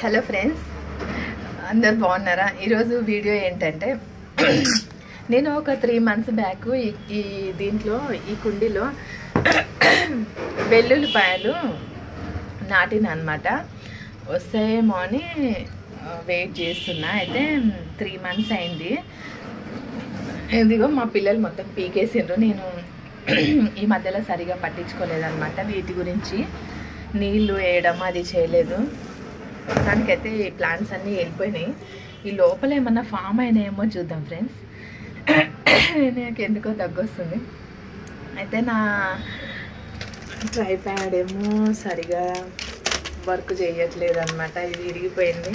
Hello friends, అందరు బాగున్నారా? ఈరోజు వీడియో ఏంటంటే నేను ఒక 3 months బ్యాక్ ఈ దీంట్లో ఈ కుండీలో వెల్లుల్లిపాయలు నాటిన అనమాట. వస్తాయేమో అని వెయిట్ చేస్తున్నా. అయితే 3 months అయింది. ఇదిగో మా పిల్లలు మొత్తం పీకేసిండ్రు. నేను ఈ మధ్యలో సరిగా పట్టించుకోలేదన్నమాట. వీటి గురించి నీళ్ళు వేయడం అది చేయలేదు. దానికైతే ఈ ప్లాంట్స్ అన్నీ వెళ్ళిపోయినాయి. ఈ లోపల ఏమన్నా ఫామ్ అయినాయేమో చూద్దాం ఫ్రెండ్స్. నాకు ఎందుకో దగ్గొస్తుంది. అయితే నా ట్రైప్యాడ్ ఏమో సరిగా వర్క్ చేయట్లేదు అనమాట. ఇది విరిగిపోయింది.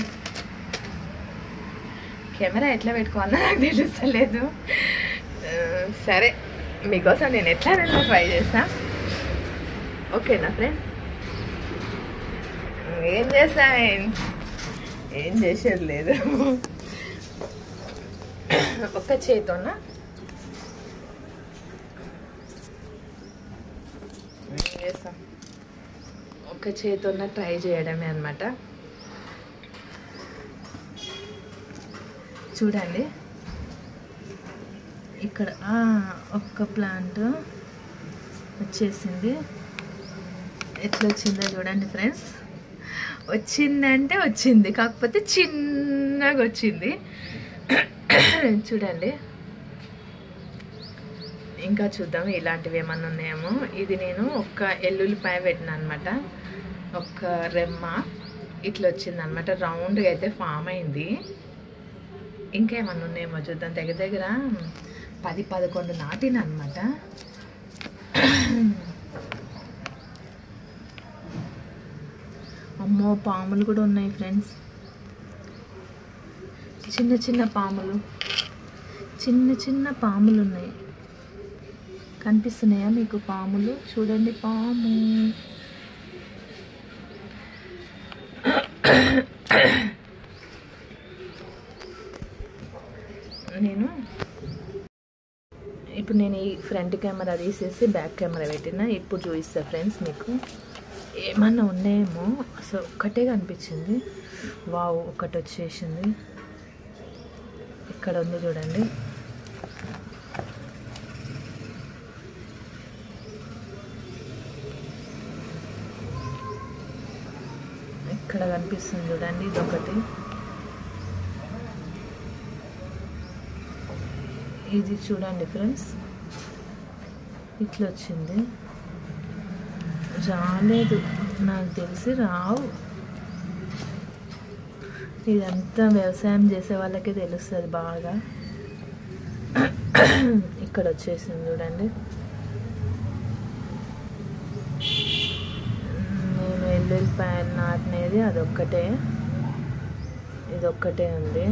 కెమెరా ఎట్లా పెట్టుకోవాలో నాకు తెలుస్తలేదు. సరే, మీకోసం నేను ఎట్లా ట్రై చేస్తా. ఓకేనా ఫ్రెండ్స్? ఏం చేస్తా, ఏం చేసేది లేదు. ఒక్క చేతితోన చేస్తాం. ఒక్క చేతితోన ట్రై చేయడమే అనమాట. చూడండి, ఇక్కడ ఒక్క ప్లాంట్ వచ్చేసింది. ఎట్లా వచ్చిందో చూడండి ఫ్రెండ్స్. వచ్చిందంటే వచ్చింది, కాకపోతే చిన్నగా వచ్చింది. చూడండి, ఇంకా చూద్దాం ఇలాంటివి ఏమన్నా ఉన్నాయేమో. ఇది నేను ఒక్క ఎల్లుల్లిపాయ పెట్టిన అనమాట. ఒక్క రెమ్మ ఇట్లా వచ్చింది అనమాట. రౌండ్గా అయితే ఫామ్ అయింది. ఇంకా ఏమన్నా ఉన్నాయేమో చూద్దాం. దగ్గర దగ్గర 10-11 నాటిన అనమాట. అమ్మో, పాములు కూడా ఉన్నాయి ఫ్రెండ్స్. చిన్న చిన్న పాములు, చిన్న చిన్న పాములు ఉన్నాయి. కనిపిస్తున్నాయా మీకు పాములు? చూడండి, పాము. ఇప్పుడు నేను ఈ ఫ్రంట్ కెమెరా తీసేసి బ్యాక్ కెమెరా పెట్టిన. ఇప్పుడు చూపిస్తా ఫ్రెండ్స్ మీకు. ఏమన్నా ఉన్నాయేమో. అసలు ఒక్కటే కనిపించింది. వావ్, ఒకటి వచ్చేసింది. ఇక్కడ ఉంది చూడండి. ఇక్కడ కనిపిస్తుంది చూడండి, ఇదొకటి. ఇది చూడండి ఫ్రెండ్స్, ఇట్లా వచ్చింది. రాలేదు, నాకు తెలిసి రావు. ఇదంతా వ్యవసాయం చేసే వాళ్ళకే తెలుస్తుంది బాగా. ఇక్కడ వచ్చేసింది చూడండి. నేను ఎల్లుల్లిపాయలు నాటినది అదొక్కటే, ఇదొక్కటే ఉంది.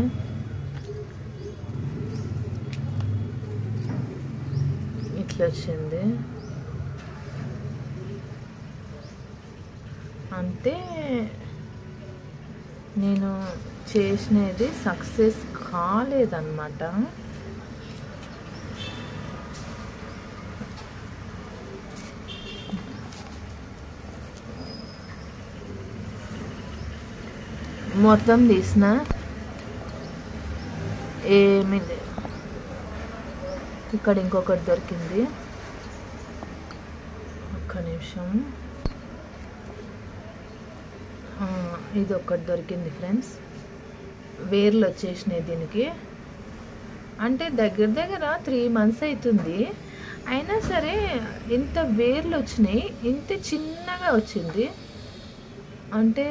ఇట్లా వచ్చింది అంతే. నేను చేసినది సక్సెస్ కాలేదన్నమాట. మొత్తం తీసిన ఏమీ లేదు. ఇక్కడ ఇంకొకటి దొరికింది. ఒక్క నిమిషం. ఇది ఒకటి దొరికింది ఫ్రెండ్స్. వేర్లు వచ్చేసినాయి దీనికి. అంటే దగ్గర దగ్గర 3 months అవుతుంది. అయినా సరే ఇంత వేర్లు వచ్చినాయి. ఇంత చిన్నగా వచ్చింది. అంటే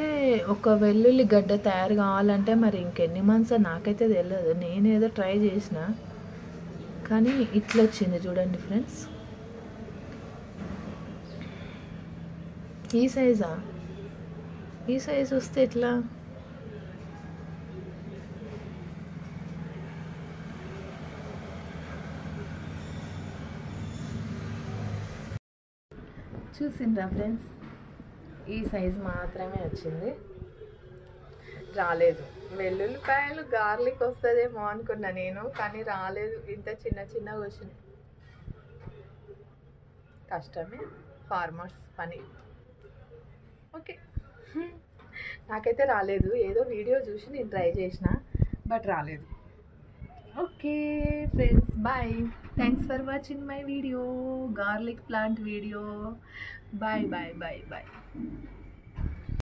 ఒక వెల్లుల్లి గడ్డ తయారు కావాలంటే మరి ఇంకెన్ని months నాకైతే తెలియదు. నేనేదో ట్రై చేసిన, కానీ ఇట్లా వచ్చింది చూడండి ఫ్రెండ్స్. ఈ సైజా? ఈ సైజు వస్తే ఎట్లా? చూసిండ్రా ఫ్రెండ్స్? ఈ సైజు మాత్రమే వచ్చింది, రాలేదు. వెల్లుల్లిపాయలు గార్లిక్ వస్తుందేమో అనుకున్నా నేను, కానీ రాలేదు. ఇంత చిన్న చిన్నగా వచ్చింది. కష్టమే ఫార్మర్స్ పని. ఓకే, నాకైతే రాలేదు, ఏదో వీడియో చూసి నేను ట్రై చేసిన బట్ రాలేదు. Okay friends, bye. Thanks for watching my video, garlic plant video. Bye bye bye bye.